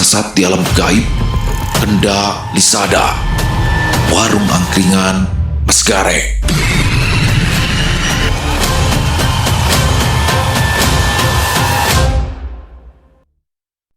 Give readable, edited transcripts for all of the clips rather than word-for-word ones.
tersesat di alam gaib, Kenda Lisada, warung angkringan Mas Gareng.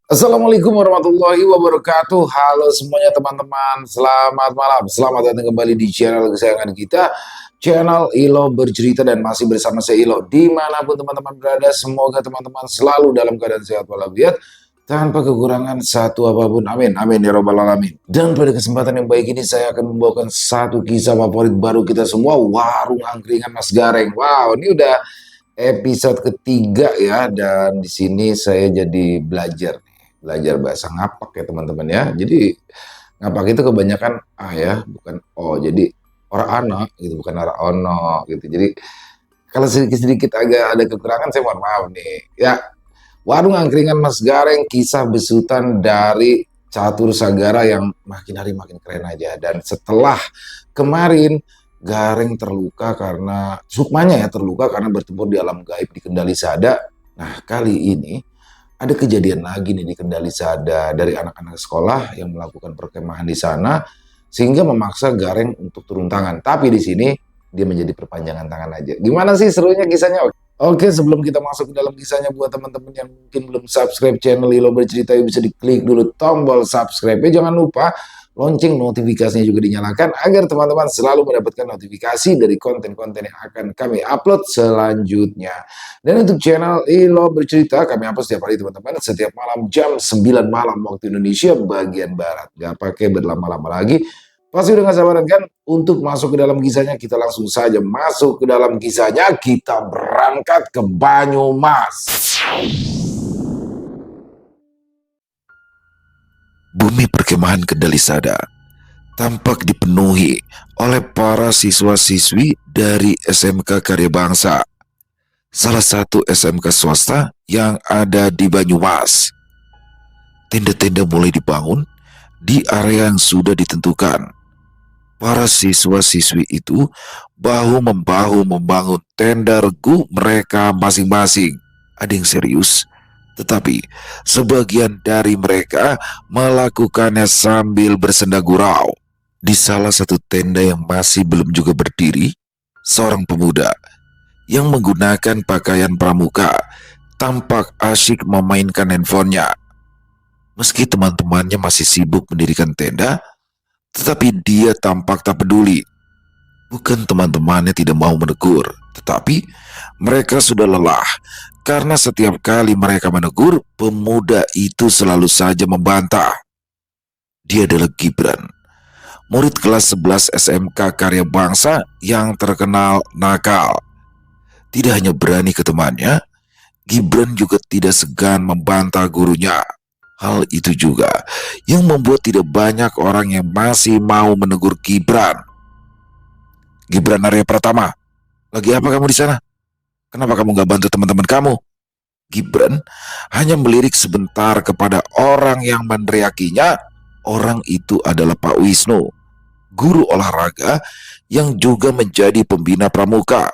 Assalamualaikum warahmatullahi wabarakatuh. Halo semuanya teman-teman, selamat malam. Selamat datang kembali di channel kesayangan kita, channel Ilo Bercerita, dan masih bersama saya Ilo. Dimanapun teman-teman berada, semoga teman-teman selalu dalam keadaan sehat walafiat, tanpa kekurangan satu apapun. Amin, amin ya robbal alamin. Dan pada kesempatan yang baik ini saya akan membawakan satu kisah favorit baru kita semua, warung angkringan Mas Gareng. Wow, ini udah episode ketiga ya, dan di sini saya jadi belajar bahasa ngapak ya teman-teman ya. Jadi ngapak itu kebanyakan ya, bukan jadi orang anak gitu, bukan orang ono gitu. Jadi kalau sedikit-sedikit agak ada kekurangan saya mohon maaf nih ya. Warung angkringan Mas Gareng, kisah besutan dari catur sagara yang makin hari makin keren aja. Dan setelah kemarin Gareng terluka karena Sukmanya ya terluka karena bertempur di alam gaib di Kenda Lisada. Nah, kali ini ada kejadian lagi nih di Kenda Lisada dari anak-anak sekolah yang melakukan perkemahan di sana sehingga memaksa Gareng untuk turun tangan. Tapi di sini dia menjadi perpanjangan tangan aja. Gimana sih serunya kisahnya? Oke, sebelum kita masuk ke dalam kisahnya, buat teman-teman yang mungkin belum subscribe channel Ilo Bercerita, bisa diklik dulu tombol subscribe. Jangan lupa lonceng notifikasinya juga dinyalakan agar teman-teman selalu mendapatkan notifikasi dari konten-konten yang akan kami upload selanjutnya. Dan untuk channel Ilo Bercerita kami upload setiap hari teman-teman, setiap malam jam 9 malam waktu Indonesia bagian Barat. Gak pakai berlama-lama lagi. Pasti udah gak sabaran kan untuk masuk ke dalam kisahnya? Kita langsung saja masuk ke dalam kisahnya. Kita berangkat ke Banyumas. Bumi perkemahan Kenda Lisada tampak dipenuhi oleh para siswa-siswi dari SMK Karya Bangsa, salah satu SMK swasta yang ada di Banyumas. Tenda-tenda mulai dibangun di area yang sudah ditentukan. Para siswa-siswi itu bahu-membahu membangun tenda regu mereka masing-masing. Ada yang serius, tetapi sebagian dari mereka melakukannya sambil bersenda gurau. Di salah satu tenda yang masih belum juga berdiri, seorang pemuda yang menggunakan pakaian pramuka tampak asyik memainkan handphonenya. Meski teman-temannya masih sibuk mendirikan tenda, tetapi dia tampak tak peduli. Bukan teman-temannya tidak mau menegur, tetapi mereka sudah lelah karena setiap kali mereka menegur, pemuda itu selalu saja membantah. Dia adalah Gibran, murid kelas 11 SMK Karya Bangsa yang terkenal nakal. Tidak hanya berani ke temannya, Gibran juga tidak segan membantah gurunya. Hal itu juga yang membuat tidak banyak orang yang masih mau menegur Gibran. Gibran Arya Pratama, lagi apa kamu di sana? Kenapa kamu gak bantu teman-teman kamu? Gibran hanya melirik sebentar kepada orang yang meneriakinya. Orang itu adalah Pak Wisnu, guru olahraga yang juga menjadi pembina pramuka.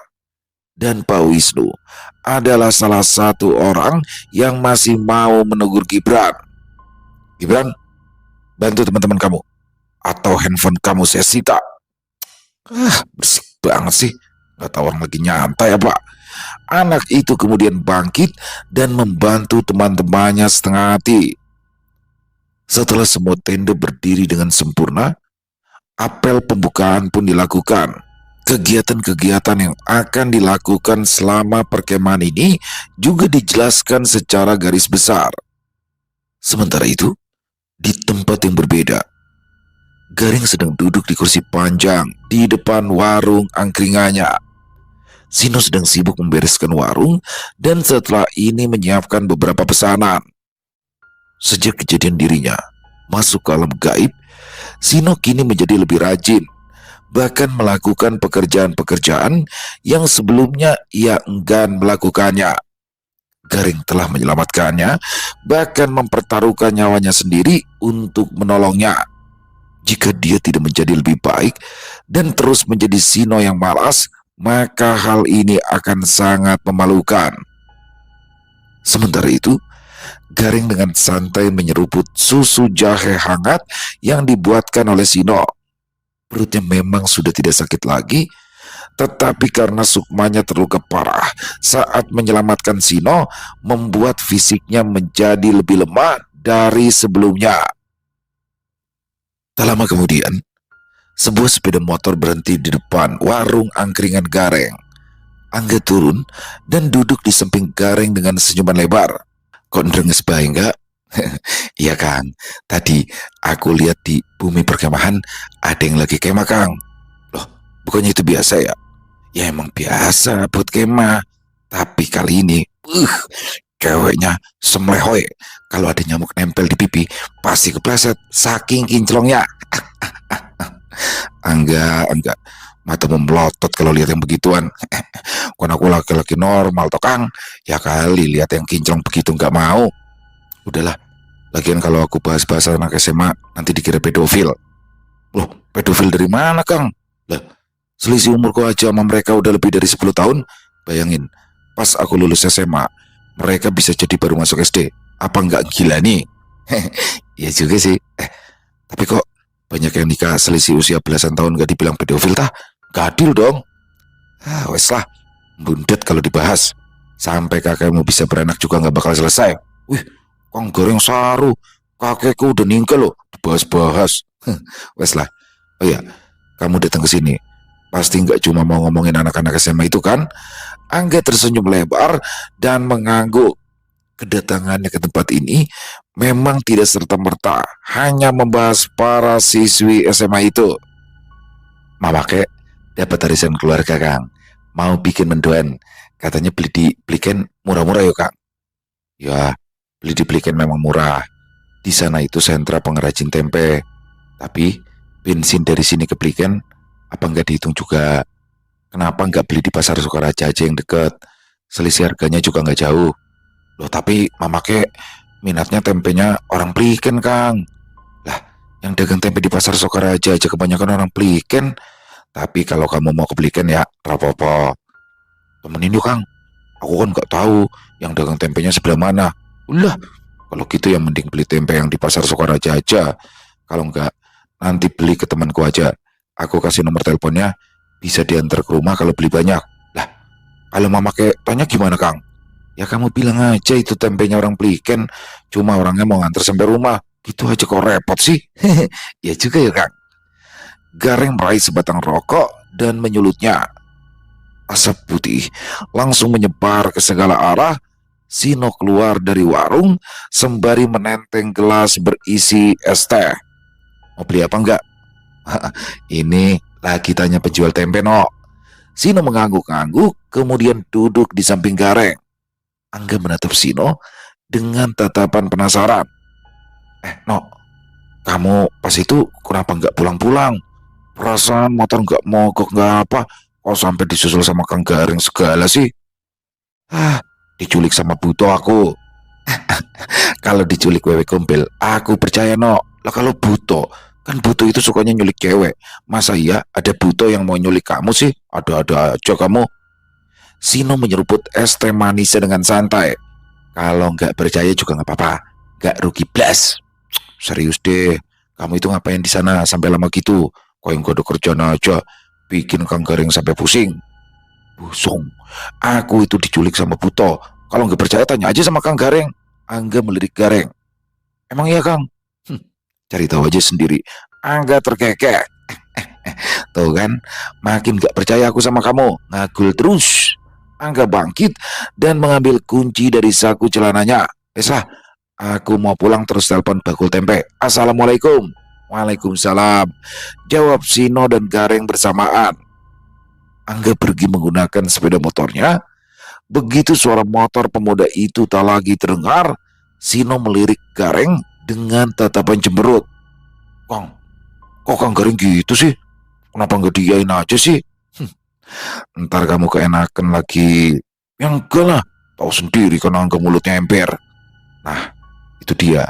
Dan Pak Wisnu adalah salah satu orang yang masih mau menegur Gibran. Gibran, bantu teman-teman kamu, atau handphone kamu saya sita. Bersik banget sih. Gak tahu orang lagi nyantai apa. Anak itu kemudian bangkit dan membantu teman-temannya setengah hati. Setelah semua tenda berdiri dengan sempurna, apel pembukaan pun dilakukan. Kegiatan-kegiatan yang akan dilakukan selama perkemahan ini juga dijelaskan secara garis besar. Sementara itu, di tempat yang berbeda, Gareng sedang duduk di kursi panjang di depan warung angkringannya. Sino sedang sibuk membereskan warung dan setelah ini menyiapkan beberapa pesanan. Sejak kejadian dirinya masuk ke alam gaib, Sino kini menjadi lebih rajin, bahkan melakukan pekerjaan-pekerjaan yang sebelumnya ia enggan melakukannya. Gareng telah menyelamatkannya, bahkan mempertaruhkan nyawanya sendiri untuk menolongnya. Jika dia tidak menjadi lebih baik dan terus menjadi Sino yang malas, maka hal ini akan sangat memalukan. Sementara itu, Garing dengan santai menyeruput susu jahe hangat yang dibuatkan oleh Sino. Perutnya memang sudah tidak sakit lagi, tetapi karena Sukmanya terluka parah saat menyelamatkan Sino, membuat fisiknya menjadi lebih lemah dari sebelumnya. Tak lama kemudian, sebuah sepeda motor berhenti di depan warung angkringan Gareng. Angga turun dan duduk di samping Gareng dengan senyuman lebar. Kok ngerenges bae enggak? Iya Kang, tadi aku lihat di bumi perkemahan ada yang lagi kemah Kang. Loh, bukannya itu biasa ya? Ya emang biasa buat kemah. Tapi kali ini, ceweknya semlehoy. Kalau ada nyamuk nempel di pipi, pasti kepleset saking kinclongnya. Enggak. Mata memelotot kalau lihat yang begituan. Kan aku laki-laki normal toh Kang. Ya kali lihat yang kinclong begitu nggak mau. Udahlah, lagian kalau aku bahas-bahas anak SMA nanti dikira pedofil. Loh, pedofil dari mana Kang? Lah, selisih umurku aja sama mereka udah lebih dari 10 tahun. Bayangin, pas aku lulus SMA, mereka bisa jadi baru masuk SD. Apa nggak gila nih? Ya juga sih. Tapi kok banyak yang nikah selisih usia belasan tahun gak dibilang pedofil tah? Gak adil dong. Wes lah, bundet kalau dibahas. Sampai kakekmu bisa beranak juga gak bakal selesai. Wih, Kang Goreng saru. Kakekku udah ninggal loh, dibahas-bahas. Wes lah. Oh iya, kamu datang ke sini. Pasti gak cuma mau ngomongin anak-anak SMA itu kan? Angga tersenyum lebar dan mengangguk. Kedatangannya ke tempat ini memang tidak serta-merta hanya membahas para siswi SMA itu. Mama kek dapat arisan keluarga Kang, mau bikin mendoan, katanya beli di Pliken murah-murah yuk Kang. Ya, beli di Pliken memang murah. Di sana itu sentra pengrajin tempe. Tapi bensin dari sini ke Pliken apa nggak dihitung juga? Kenapa nggak beli di pasar Sukaraja aja yang deket? Selisih harganya juga nggak jauh. Loh tapi mama kek minatnya tempenya orang Pliken Kang. Lah yang dagang tempe di pasar Sokaraja aja kebanyakan orang Pliken. Tapi kalau kamu mau ke Pliken ya rapopo. Temenin yuk Kang. Aku kan gak tahu yang dagang tempenya sebelah mana. Ulah kalau gitu yang mending beli tempe yang di pasar Sokaraja aja. Kalau enggak nanti beli ke temanku aja. Aku kasih nomor teleponnya, bisa diantar ke rumah kalau beli banyak. Lah kalau mama kek tanya gimana Kang? Ya kamu bilang aja itu tempenya orang Pliken, cuma orangnya mau nganter sampai rumah. Gitu aja kok repot sih. Ya juga ya Kang. Gareng meraih sebatang rokok dan menyulutnya. Asap putih langsung menyebar ke segala arah. Sino keluar dari warung sembari menenteng gelas berisi es teh. Mau beli apa enggak? Ini lagi tanya penjual tempe no. Sino mengangguk-angguk kemudian duduk di samping Gareng. Angga menatap Sino dengan tatapan penasaran. No, kamu pas itu kenapa nggak pulang-pulang? Perasaan motor nggak mogok nggak apa? Kok sampai disusul sama Kang Gareng segala sih? Diculik sama Buto aku. Kalau diculik wewe gombel, aku percaya no. Lah kalau Buto, kan Buto itu sukanya nyulik cewek. Masa iya ada Buto yang mau nyulik kamu sih? Ada-ada aja kamu. Sino menyeruput es teh manisnya dengan santai. Kalau nggak percaya juga nggak apa-apa, nggak rugi blas. Serius deh, kamu itu ngapain di sana sampai lama gitu? Kau yang gak ada kerjaan aja, bikin Kang Gareng sampai pusing. Busung, aku itu diculik sama Buto. Kalau nggak percaya tanya aja sama Kang Gareng. Angga melirik Gareng. Emang iya Kang? Cari tahu aja sendiri. Angga terkekeh. Tuh kan, makin gak percaya aku sama kamu. Ngagul terus. Angga bangkit dan mengambil kunci dari saku celananya. Beslah, aku mau pulang terus telepon bakul tempe. Assalamualaikum. Waalaikumsalam. Jawab Sino dan Gareng bersamaan. Angga pergi menggunakan sepeda motornya. Begitu suara motor pemuda itu tak lagi terdengar, Sino melirik Gareng dengan tatapan cemberut. Kang, kok Kang Gareng gitu sih? Kenapa nggak diain aja sih? Ntar kamu keenakan lagi. Yang enggak lah, tahu sendiri kan Angga mulutnya ember. Nah, itu dia.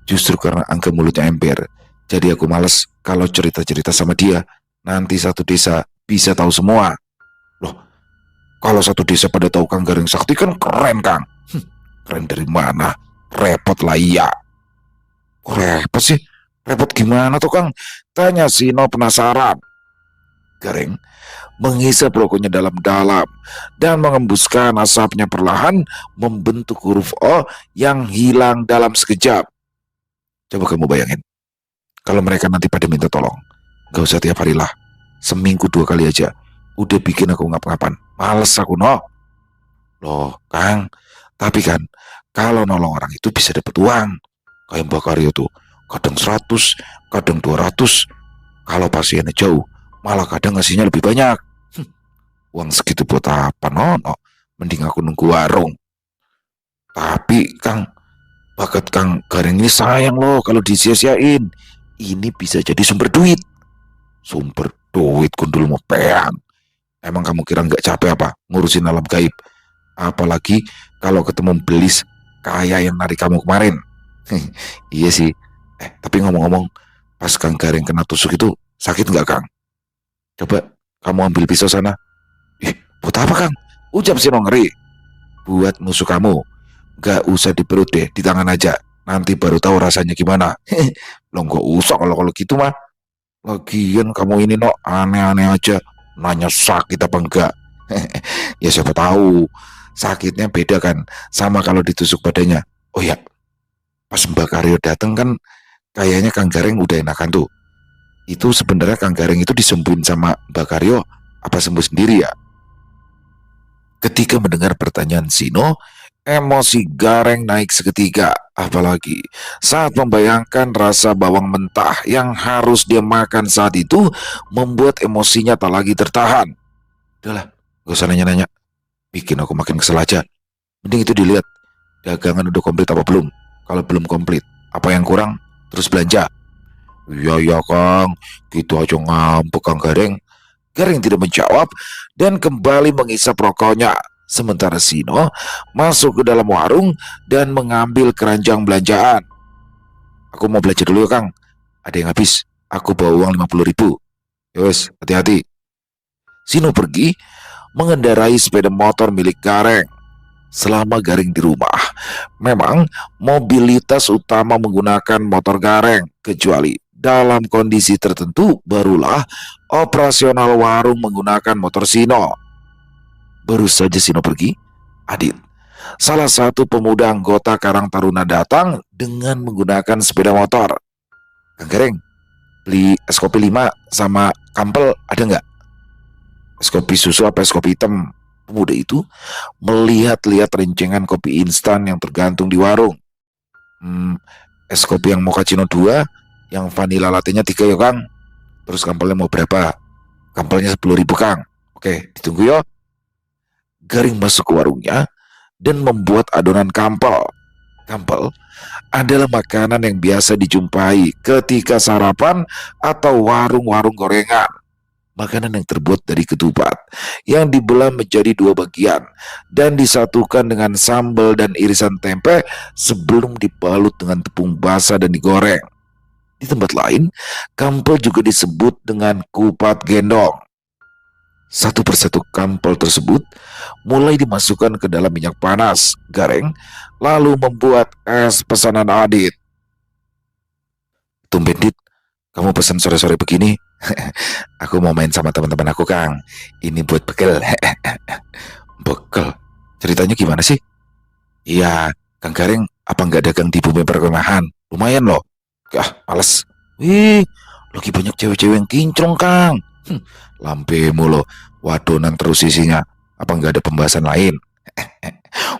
Justru karena Angga mulutnya ember, jadi aku males kalau cerita-cerita sama dia. Nanti satu desa bisa tahu semua. Loh, kalau satu desa pada tahu Kang Gareng sakti kan keren Kang. Keren dari mana? Repot lah iya. Kok repot sih? Repot gimana tuh Kang? Tanya Sino penasaran. Gareng menghisap rokoknya dalam-dalam dan mengembuskan asapnya perlahan membentuk huruf O yang hilang dalam sekejap. Coba kamu bayangin, kalau mereka nanti pada minta tolong, gak usah tiap hari lah, seminggu 2 kali aja, udah bikin aku ngap-ngapan. Males aku no. Loh Kang, tapi kan kalau nolong orang itu bisa dapat uang. Kayak Mbak Karyo tuh, kadang 100, kadang 200. Kalau pasiennya jauh, malah kadang ngasihnya lebih banyak. Uang segitu buat apa no? Mending aku nunggu warung. Tapi Kang, bakat Kang Gareng ini sayang loh kalau disia-siain. Ini bisa jadi sumber duit. Sumber duit kundul mau peang. Emang kamu kira nggak capek apa ngurusin alam gaib? Apalagi kalau ketemu belis kaya yang narik kamu kemarin. Iya sih. Tapi ngomong-ngomong, pas Kang Gareng kena tusuk itu sakit nggak Kang? Coba kamu ambil pisau sana. Ih, buat apa Kang? Ucap si ngeri. Buat nusuk kamu. Gak usah di perut deh, di tangan aja. Nanti baru tahu rasanya gimana. Lo gak usah kalau gitu mah. Lagian kamu ini no aneh-aneh aja. Nanya sakit apa enggak? Ya siapa tahu. Sakitnya beda kan sama kalau ditusuk badannya. Oh ya, pas Mbak Karyo dateng kan kayaknya Kang Gareng udah enakan tuh. Itu sebenarnya Kang Gareng itu disembuhin sama Mbak Karyo apa sembuh sendiri ya? Ketika mendengar pertanyaan Sino, emosi Gareng naik seketika, apalagi saat membayangkan rasa bawang mentah yang harus dia makan saat itu membuat emosinya tak lagi tertahan. Udahlah, gak usah nanya-nanya, bikin aku makin kesel aja. Mending itu dilihat, dagangan udah komplit apa belum? Kalau belum komplit, apa yang kurang? Terus belanja. Iya ya Kang, gitu aja ngambek Kang Gareng. Gareng tidak menjawab dan kembali mengisap rokoknya. Sementara Sino masuk ke dalam warung dan mengambil keranjang belanjaan. Aku mau belanja dulu ya Kang. Ada yang habis. Aku bawa uang 50.000. Yowes, hati-hati. Sino pergi mengendarai sepeda motor milik Gareng. Selama Gareng di rumah, memang mobilitas utama menggunakan motor Gareng, kecuali dalam kondisi tertentu barulah operasional warung menggunakan motor Sino. Baru saja Sino pergi, Adit, salah satu pemuda anggota Karang Taruna datang dengan menggunakan sepeda motor. Kang Gareng, beli es kopi 5 sama kampel ada nggak? Es kopi susu apa es kopi hitam? Pemuda itu melihat-lihat rencengan kopi instan yang tergantung di warung. Es kopi yang mochaccino 2, yang vanilla latte-nya 3 ya Kang. Terus kampelnya mau berapa? Kampelnya 10.000 Kang. Oke, ditunggu yo. Gareng masuk ke warungnya dan membuat adonan kampel. Kampel adalah makanan yang biasa dijumpai ketika sarapan atau warung-warung gorengan. Makanan yang terbuat dari ketupat yang dibelah menjadi 2 bagian dan disatukan dengan sambal dan irisan tempe sebelum dibalut dengan tepung basah dan digoreng. Di tempat lain, kampel juga disebut dengan kupat gendong. Satu persatu kampel tersebut mulai dimasukkan ke dalam minyak panas. Gareng lalu membuat es pesanan Adit. Tumben Dit, kamu pesan sore-sore begini. Aku mau main sama teman-teman aku Kang. Ini buat bekal. Bekal? Ceritanya gimana sih? Iya, Kang Gareng apa nggak dagang di bumi perkemahan? Lumayan loh. Males. Wih, lagi banyak cewek-cewek yang kinclong Kang. Lampemu loh, wadonan terus isinya. Apa nggak ada pembahasan lain?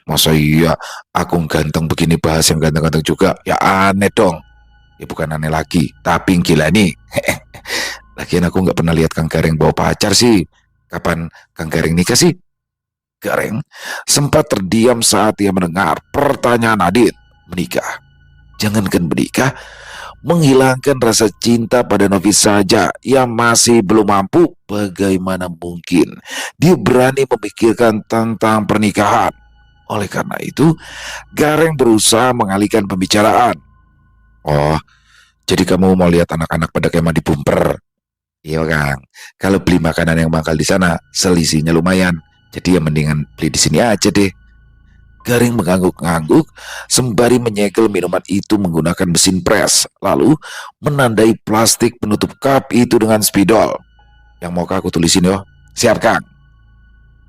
Masa iya, aku ganteng begini bahas yang ganteng-ganteng juga? Ya aneh dong. Ya bukan aneh lagi, tapi gila nih. Lagian aku nggak pernah lihat Kang Gareng bawa pacar sih. Kapan Kang Gareng nikah sih? Gareng sempat terdiam saat ia mendengar pertanyaan Adit. Menikah? Jangankan menikah, menghilangkan rasa cinta pada Novi saja yang masih belum mampu, bagaimana mungkin dia berani memikirkan tentang pernikahan. Oleh karena itu, Gareng berusaha mengalihkan pembicaraan. Oh, jadi kamu mau lihat anak-anak pada kemah di bumper? Iya Kang, kalau beli makanan yang mahal di sana, selisihnya lumayan. Jadi ya mendingan beli di sini aja deh. Garing mengangguk-angguk sembari menyegel minuman itu menggunakan mesin pres, lalu menandai plastik penutup cup itu dengan spidol. Yang mau aku tulisin yo? Siap Kang.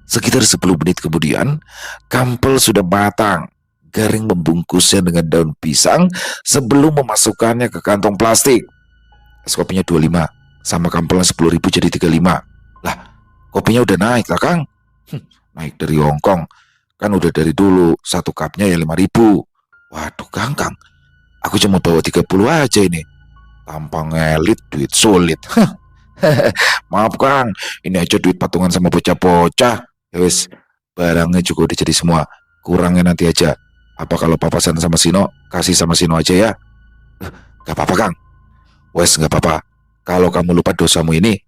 Sekitar 10 menit kemudian, kampel sudah matang. Garing membungkusnya dengan daun pisang sebelum memasukkannya ke kantong plastik. Es kopinya 25, sama kampelnya 10.000 jadi 35. Lah, kopinya udah naik lah Kang. Naik dari Hongkong. Kan udah dari dulu, satu cupnya ya 5.000. Waduh Kang, aku cuma bawa 30 aja ini. Tampang elit, duit sulit. Maaf Kang, ini aja duit patungan sama bocah-bocah. Ya wis, barangnya juga udah jadi semua. Kurangnya nanti aja. Apa kalau papasan sama Sino, kasih sama Sino aja ya? Gak apa-apa Kang. Wes gak apa-apa. Kalau kamu lupa dosamu ini,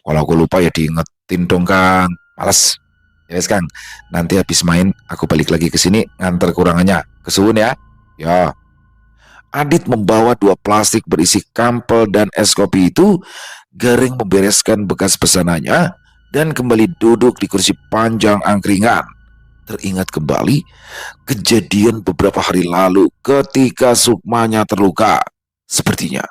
kalau aku lupa ya diingetin dong Kang. Males. Ya wes Kang, nanti habis main aku balik lagi ke sini nganter kurangannya. Kesuwun ya. Ya. Adit membawa 2 plastik berisi kampel dan es kopi itu. Garing membereskan bekas pesanannya dan kembali duduk di kursi panjang angkringan. Teringat kembali kejadian beberapa hari lalu ketika Sukmanya terluka. Sepertinya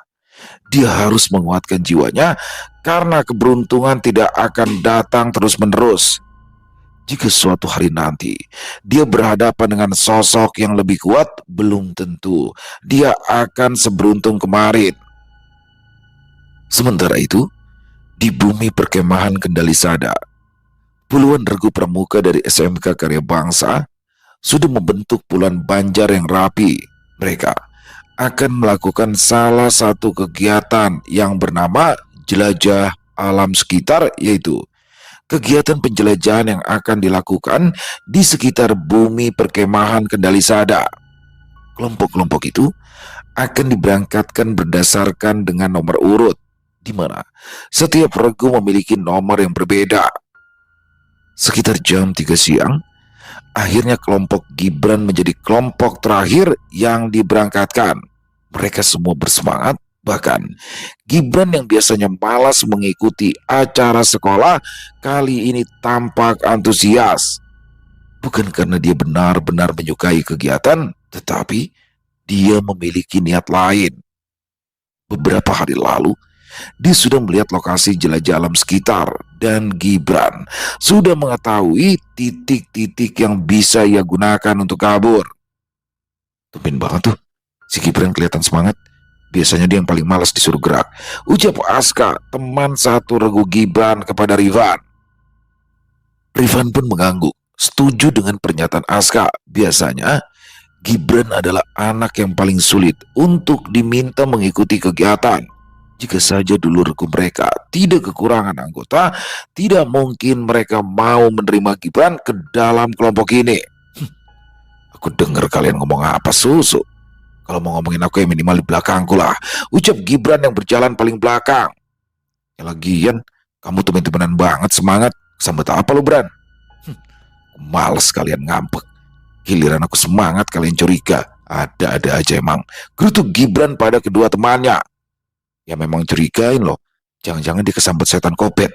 dia harus menguatkan jiwanya karena keberuntungan tidak akan datang terus-menerus. Jika suatu hari nanti dia berhadapan dengan sosok yang lebih kuat, belum tentu dia akan seberuntung kemarin. Sementara itu, di bumi perkemahan Kendali Sada, puluhan regu pramuka dari SMK Karya Bangsa sudah membentuk puluhan banjar yang rapi. Mereka akan melakukan salah satu kegiatan yang bernama jelajah alam sekitar, yaitu kegiatan penjelajahan yang akan dilakukan di sekitar bumi perkemahan Kendali Sada. Kelompok-kelompok itu akan diberangkatkan berdasarkan dengan nomor urut, di mana setiap regu memiliki nomor yang berbeda. Sekitar jam 3 siang, akhirnya kelompok Gibran menjadi kelompok terakhir yang diberangkatkan. Mereka semua bersemangat, bahkan Gibran yang biasanya malas mengikuti acara sekolah kali ini tampak antusias. Bukan karena dia benar-benar menyukai kegiatan, tetapi dia memiliki niat lain. Beberapa hari lalu, dia sudah melihat lokasi jelajah alam sekitar dan Gibran sudah mengetahui titik-titik yang bisa ia gunakan untuk kabur. Tumben banget tuh, si Gibran kelihatan semangat. Biasanya dia yang paling malas disuruh gerak, ucap Aska, teman satu regu Gibran kepada Rifan. Rifan pun mengangguk, setuju dengan pernyataan Aska. Biasanya Gibran adalah anak yang paling sulit untuk diminta mengikuti kegiatan. Jika saja dulu regu mereka tidak kekurangan anggota, tidak mungkin mereka mau menerima Gibran ke dalam kelompok ini. Aku dengar kalian ngomong apa susu. Kalau mau ngomongin aku ya minimal di belakangku lah, ucap Gibran yang berjalan paling belakang. Ya lagian, kamu temen-temenan banget semangat. Sambet apa lu Bran? Males kalian ngambek. Giliran aku semangat kalian curiga. Ada-ada aja emang, gerutu Gibran pada kedua temannya. Ya memang curigain loh. Jangan-jangan dia kesambet setan kopet.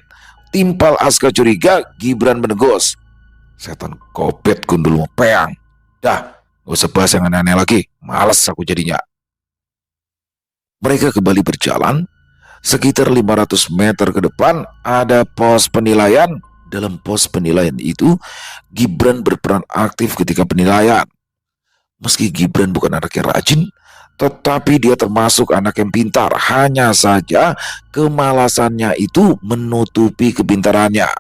Timpal Aska curiga, Gibran menegur. Setan kopet gundul mau peang. Dah, gak usah bahas yang aneh-aneh lagi. Males aku jadinya. Mereka kembali berjalan. Sekitar 500 meter ke depan ada pos penilaian. Dalam pos penilaian itu, Gibran berperan aktif ketika penilaian. Meski Gibran bukan anak yang rajin, tetapi dia termasuk anak yang pintar. Hanya saja kemalasannya itu menutupi kepintarannya.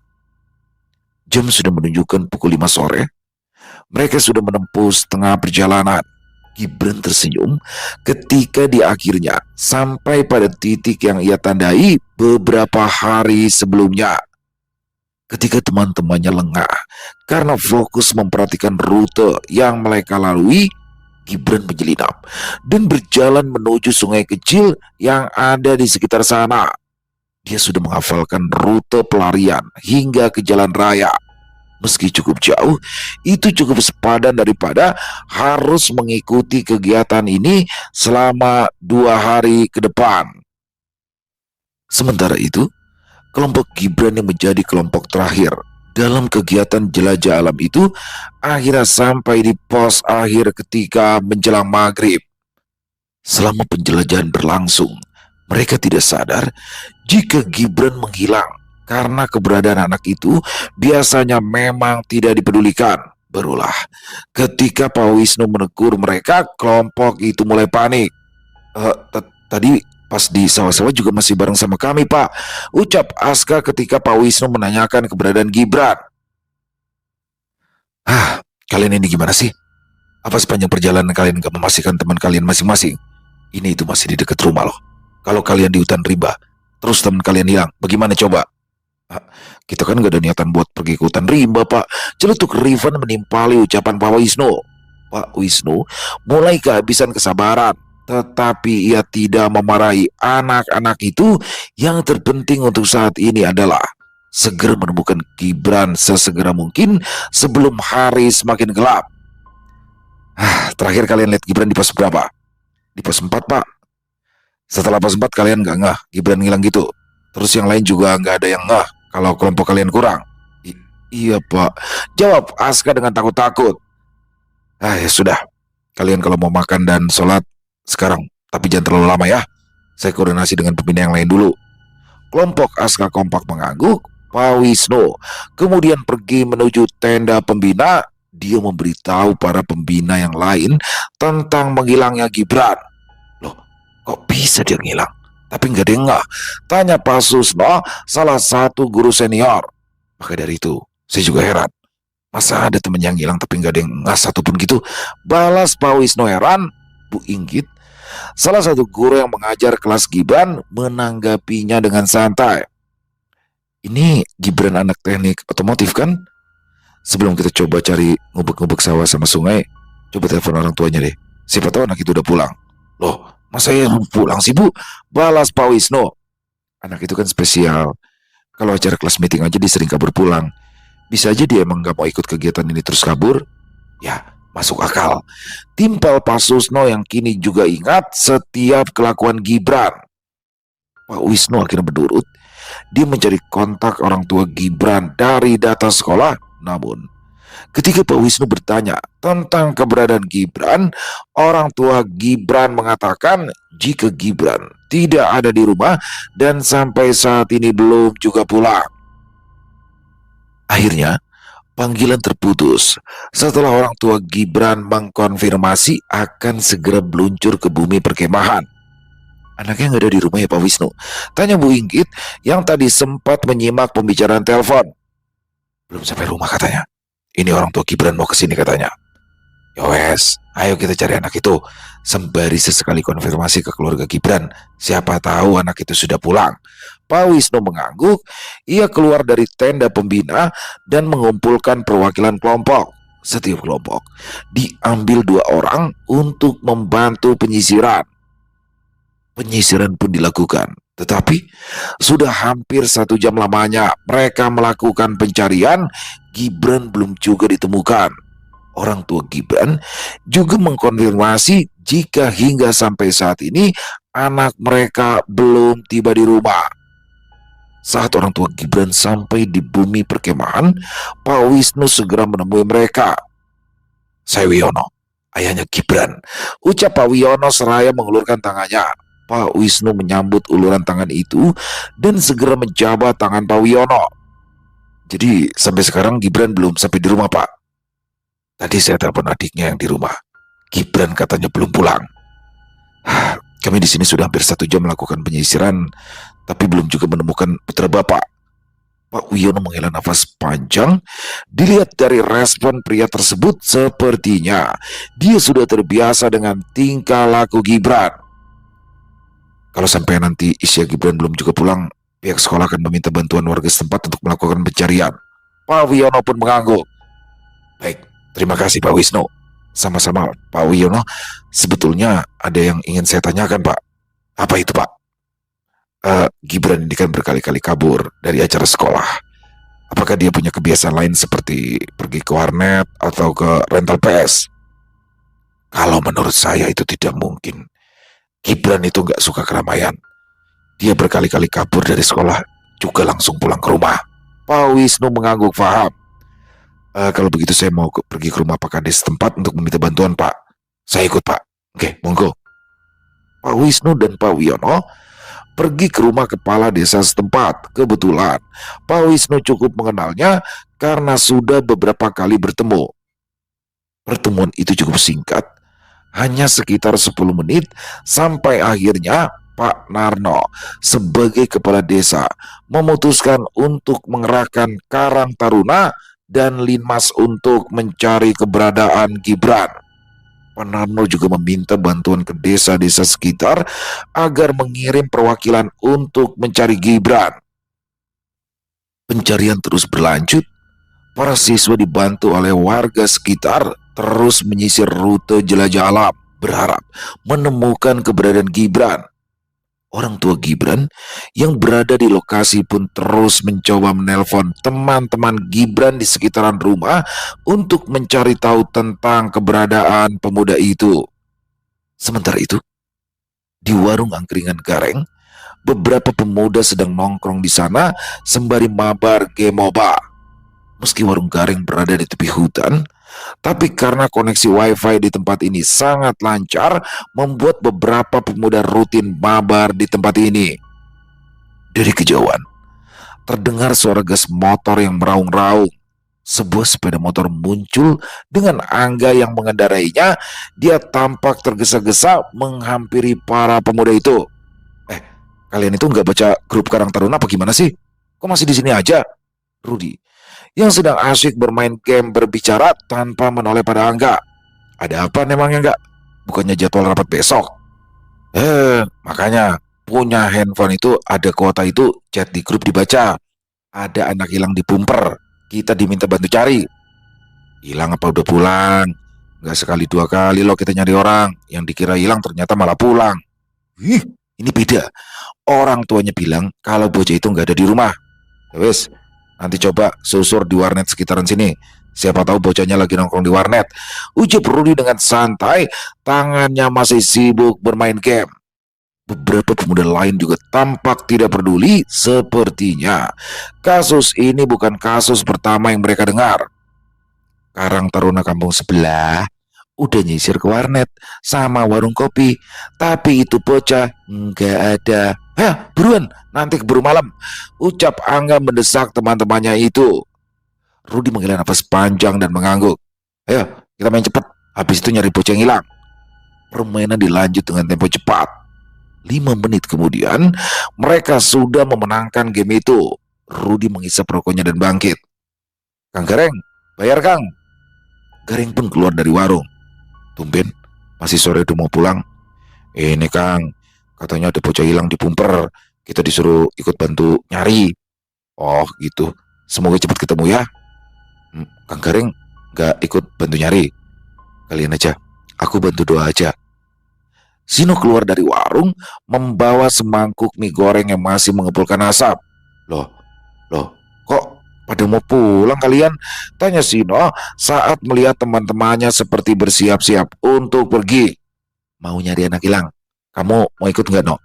Jam sudah menunjukkan pukul 5 sore. Mereka sudah menempuh setengah perjalanan. Gibran tersenyum ketika di akhirnya sampai pada titik yang ia tandai beberapa hari sebelumnya. Ketika teman-temannya lengah karena fokus memperhatikan rute yang mereka lalui, Gibran menyelinap dan berjalan menuju sungai kecil yang ada di sekitar sana. Dia sudah menghafalkan rute pelarian hingga ke jalan raya. Meski cukup jauh, itu cukup sepadan daripada harus mengikuti kegiatan ini selama 2 hari ke depan. Sementara itu, kelompok Gibran yang menjadi kelompok terakhir dalam kegiatan jelajah alam itu akhirnya sampai di pos akhir ketika menjelang maghrib. Selama penjelajahan berlangsung, mereka tidak sadar jika Gibran menghilang karena keberadaan anak itu biasanya memang tidak dipedulikan. Berulah, ketika Pak Wisnu menegur mereka, kelompok itu mulai panik. Tadi pas di sawah-sawah juga masih bareng sama kami, Pak, ucap Aska ketika Pak Wisnu menanyakan keberadaan Gibran. Kalian ini gimana sih? Apa sepanjang perjalanan kalian gak memastikan teman kalian masing-masing? Ini itu masih di dekat rumah loh. Kalau kalian di hutan rimba, terus teman kalian hilang, bagaimana coba? Kita kan gak ada niatan buat pergi ke hutan rimba, Pak. Celutuk Rifan menimpali ucapan Pak Wisnu. Pak Wisnu mulai kehabisan kesabaran, tetapi ia tidak memarahi anak-anak itu. Yang terpenting untuk saat ini adalah segera menemukan Gibran sesegera mungkin sebelum hari semakin gelap. Terakhir kalian lihat Gibran di pos berapa? Di pos 4, Pak. Setelah pos 4 kalian gak ngeh Gibran ngilang gitu. Terus yang lain juga gak ada yang ngeh kalau kelompok kalian kurang. Iya, Pak, jawab Aska dengan takut-takut. Ya sudah, kalian kalau mau makan dan sholat sekarang, tapi jangan terlalu lama ya. Saya koordinasi dengan pembina yang lain dulu. Kelompok Aska kompak mengangguk. Pak Wisnu kemudian pergi menuju tenda pembina. Dia memberitahu para pembina yang lain tentang menghilangnya Gibran. Loh, kok bisa dia ngilang? Tapi nggak ada yang ngeh, tanya Pak Susno, salah satu guru senior. Maka dari itu, saya juga heran. Masa ada temen yang hilang tapi nggak ada yang ngeh satupun gitu? Balas Pak Wisnu heran. Bu Inggit, salah satu guru yang mengajar kelas Gibran, menanggapinya dengan santai. Ini Gibran anak teknik otomotif kan? Sebelum kita coba cari ngubek-ngubek sawah sama sungai, coba telepon orang tuanya deh. Siapa tahu anak itu udah pulang. Loh, masa ya pulang sih, Bu? Balas Pak Wisnu. Anak itu kan spesial. Kalau acara kelas meeting aja dia sering kabur pulang. Bisa aja dia emang gak mau ikut kegiatan ini terus kabur. Ya, masuk akal. Timpal Pak Susno yang kini juga ingat setiap kelakuan Gibran. Pak Wisnu akhirnya berdurut. Dia mencari kontak orang tua Gibran dari data sekolah. Namun, ketika Pak Wisnu bertanya tentang keberadaan Gibran, orang tua Gibran mengatakan jika Gibran tidak ada di rumah dan sampai saat ini belum juga pulang. Akhirnya, panggilan terputus setelah orang tua Gibran mengkonfirmasi akan segera meluncur ke bumi perkemahan. Anaknya nggak ada di rumah ya Pak Wisnu? Tanya Bu Inggit yang tadi sempat menyimak pembicaraan telepon. Belum sampai rumah katanya. Ini orang tua Gibran mau kesini katanya. Yowes, ayo kita cari anak itu. Sembari sesekali konfirmasi ke keluarga Gibran. Siapa tahu anak itu sudah pulang. Pak Wisnu mengangguk. Ia keluar dari tenda pembina dan mengumpulkan perwakilan kelompok. Setiap kelompok diambil 2 orang untuk membantu penyisiran. Penyisiran pun dilakukan. Tetapi sudah hampir 1 jam lamanya mereka melakukan pencarian, Gibran belum juga ditemukan. Orang tua Gibran juga mengkonfirmasi jika hingga sampai saat ini anak mereka belum tiba di rumah. Saat orang tua Gibran sampai di bumi perkemahan, Pak Wisnu segera menemui mereka. Saya Wiono, ayahnya Gibran, ucap Pak Wiono seraya mengulurkan tangannya. Pak Wisnu menyambut uluran tangan itu dan segera menjabat tangan Pak Wiono. Jadi sampai sekarang Gibran belum sampai di rumah, Pak. Tadi saya telepon adiknya yang di rumah. Gibran katanya belum pulang. Kami di sini sudah hampir 1 jam melakukan penyisiran, tapi belum juga menemukan putra Bapak. Pak Wiono menghela nafas panjang. Dilihat dari respon pria tersebut, sepertinya dia sudah terbiasa dengan tingkah laku Gibran. Kalau sampai nanti Isya Gibran belum juga pulang, pihak sekolah akan meminta bantuan warga setempat untuk melakukan pencarian. Pak Wiono pun mengangguk. Baik, terima kasih Pak Wisnu. Sama-sama Pak Wiono. Sebetulnya ada yang ingin saya tanyakan, Pak. Apa itu, Pak? Gibran ini kan berkali-kali kabur dari acara sekolah. Apakah dia punya kebiasaan lain seperti pergi ke warnet atau ke rental PS? Kalau menurut saya itu tidak mungkin. Gibran itu gak suka keramaian. Dia berkali-kali kabur dari sekolah, juga langsung pulang ke rumah. Pak Wisnu mengangguk. Paham. Kalau begitu saya mau pergi ke rumah Pak Kades setempat untuk meminta bantuan, Pak. Saya ikut, Pak. Oke, monggo. Pak Wisnu dan Pak Wiono pergi ke rumah kepala desa setempat. Kebetulan Pak Wisnu cukup mengenalnya karena sudah beberapa kali bertemu. Pertemuan itu cukup singkat, hanya sekitar 10 menit, sampai akhirnya Pak Narno sebagai kepala desa memutuskan untuk mengerahkan Karang Taruna dan Linmas untuk mencari keberadaan Gibran. Pak Narno juga meminta bantuan ke desa-desa sekitar agar mengirim perwakilan untuk mencari Gibran. Pencarian terus berlanjut. Para siswa dibantu oleh warga sekitar terus menyisir rute jelajah alam, berharap menemukan keberadaan Gibran. Orang tua Gibran yang berada di lokasi pun terus mencoba menelpon teman-teman Gibran di sekitaran rumah untuk mencari tahu tentang keberadaan pemuda itu. Sementara itu, di warung angkringan Gareng, beberapa pemuda sedang nongkrong di sana sembari mabar game MOBA. Meski warung Gareng berada di tepi hutan, tapi karena koneksi wifi di tempat ini sangat lancar, membuat beberapa pemuda rutin mabar di tempat ini. Dari kejauhan, terdengar suara gas motor yang meraung-raung. Sebuah sepeda motor muncul dengan Angga yang mengendarainya. Dia tampak tergesa-gesa menghampiri para pemuda itu. Kalian itu nggak baca grup Karang Taruna apa gimana sih? Kok masih di sini aja? Rudi, yang sedang asyik bermain game, berbicara tanpa menoleh pada Angga. Ada apa memangnya, enggak? Bukannya jadwal rapat besok? Makanya punya handphone itu ada kuota itu, chat di grup dibaca. Ada anak hilang di Pumper, kita diminta bantu cari. Hilang apa udah pulang? Nggak sekali dua kali loh kita nyari orang, yang dikira hilang ternyata malah pulang. Ini beda. Orang tuanya bilang kalau bocah itu nggak ada di rumah. Wes, nanti coba susur di warnet sekitaran sini. Siapa tahu bocahnya lagi nongkrong di warnet, ucap Rudi dengan santai, tangannya masih sibuk bermain game. Beberapa pemuda lain juga tampak tidak peduli. Sepertinya kasus ini bukan kasus pertama yang mereka dengar. Karang Taruna kampung sebelah udah nyisir ke warnet sama warung kopi, tapi itu bocah nggak ada. Buruan, nanti keburu malam, ucap Angga mendesak teman-temannya itu. Rudi menghela nafas panjang dan mengangguk. Ayo, kita main cepat, habis itu nyari bocah yang hilang. Permainan dilanjut dengan tempo cepat. 5 menit kemudian, mereka sudah memenangkan game itu. Rudi menghisap rokoknya dan bangkit. Kang Gareng, bayar Kang. Gareng pun keluar dari warung. Tumben, masih sore udah mau pulang. Ini Kang, katanya ada bocah hilang di Pumper. Kita disuruh ikut bantu nyari. Oh gitu, semoga cepat ketemu ya. Kang Gareng gak ikut bantu nyari? Kalian aja, aku bantu doa aja. Sino keluar dari warung membawa semangkuk mie goreng yang masih mengepulkan asap. Loh, kok pada mau pulang kalian? Tanya Sino saat melihat teman-temannya seperti bersiap-siap untuk pergi. Mau nyari anak hilang. Kamu mau ikut nggak, No?